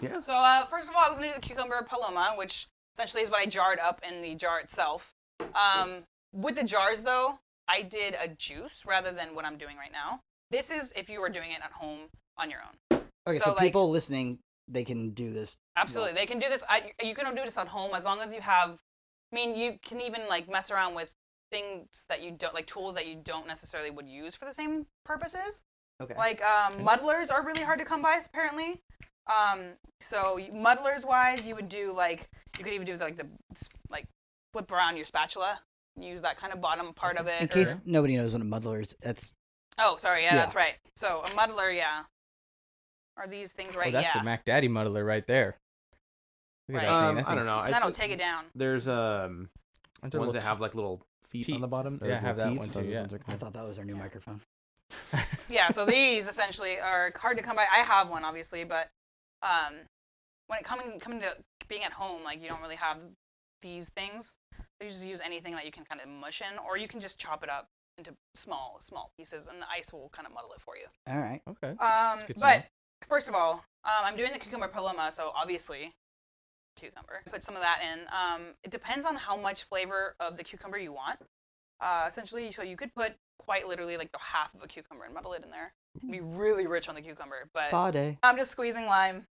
Yeah. So first of all, I was going to do the cucumber paloma, which essentially is what I jarred up in the jar itself. With the jars, though, I did a juice rather than what I'm doing right now. This is if you were doing it at home on your own. Okay, so people listening, they can do this. Absolutely, they can do this. You can do this at home as long as you have. I mean, you can even like mess around with things that you don't like, tools that you don't necessarily would use for the same purposes. Okay. Like muddlers are really hard to come by apparently. So muddlers wise, you would do like you could even do like the flip around your spatula, use that kind of bottom part of it. In case nobody knows what a muddler is, that's. Oh, sorry. Yeah, that's right. So a muddler, are these things right? That's the Mac Daddy muddler right there. Right. I don't know. That'll take it down. There's ones that have like little feet on the bottom. Yeah, I have that one too. Yeah. I thought that was our new microphone. Yeah, so these essentially are hard to come by. I have one, obviously, but when it coming to being at home, like you don't really have these things. So you just use anything that you can kind of mush in, or you can just chop it up into small pieces, and the ice will kind of muddle it for you. All right. Okay. But first of all, I'm doing the cucumber paloma, so obviously cucumber. Put some of that in. It depends on how much flavor of the cucumber you want. Essentially, so you could put quite literally like the half of a cucumber and muddle it in there. It'd be really rich on the cucumber, but Spa day. I'm just squeezing lime.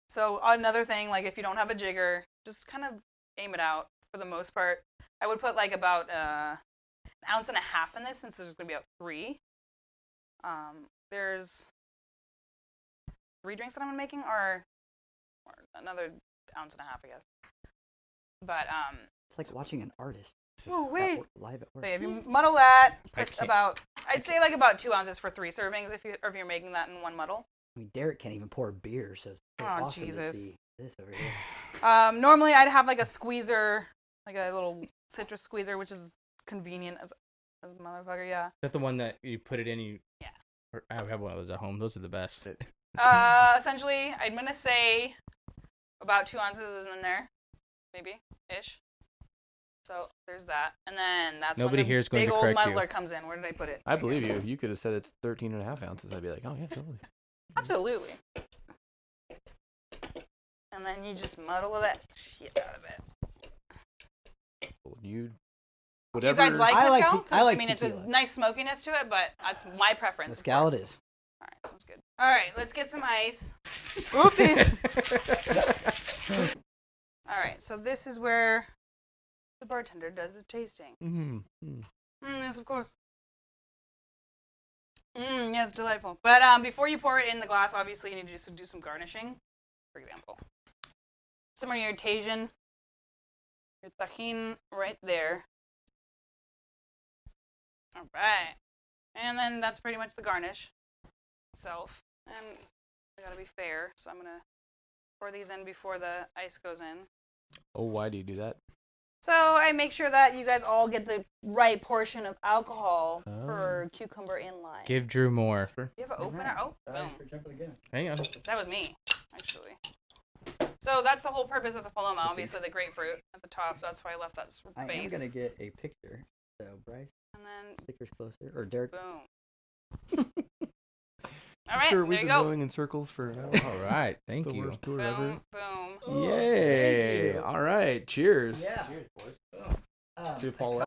So another thing, like if you don't have a jigger, just kind of aim it out for the most part. I would put like about an ounce and a half in this since there's going to be about 3. There's 3 drinks that I'm making, or another ounce and a half, I guess. But it's like watching an artist. Oh wait! Live at work. So if you muddle that, put I'd say like about 2 ounces for 3 servings if you're making that in one muddle. I mean, Derek can't even pour beer, so it's awesome to see this over here. Normally I'd have like a squeezer, like a little citrus squeezer, which is convenient as a motherfucker. Yeah. Is that the one that you put it in? Yeah. I have one of those at home. Those are the best. Essentially, I'm gonna say about 2 ounces is in there, maybe ish. So there's that, and then that's Nobody when here is going big to old correct muddler you. comes in. Where did I put it? I believe you. If you could have said it's 13.5 ounces, I'd be like, oh yeah, totally. Absolutely. And then you just muddle that shit out of it. You. Do you guys like I like mezcal? I like mean, tequila. it's a nice smokiness to it, but that's my preference. Mezcal it is. All right, sounds good. All right, let's get some ice. Oopsies. All right, so this is where the bartender does the tasting. Yes, of course. Yes, delightful. But before you pour it in the glass, obviously you need to just do some garnishing. For example, some of your Tajin, your tajin right there. All right, and then that's pretty much the garnish itself. And I gotta be fair, so I'm gonna pour these in before the ice goes in. Oh, why do you do that? So I make sure that you guys all get the right portion of alcohol per cucumber in line. Give Drew more. You have an opener? Oh, boom. Hang on. That was me, actually. So that's the whole purpose of the paloma. Obviously, the grapefruit at the top. That's why I left that base. I am going to get a picture. So, Bryce, and then stick yours closer. Or Derek. Boom. All right, sure, there we've you been go. going in circles for All right, thank the you. worst tour Boom, ever. boom. Yay! Thank you. All right, cheers. Yeah. Cheers, boys. To Paul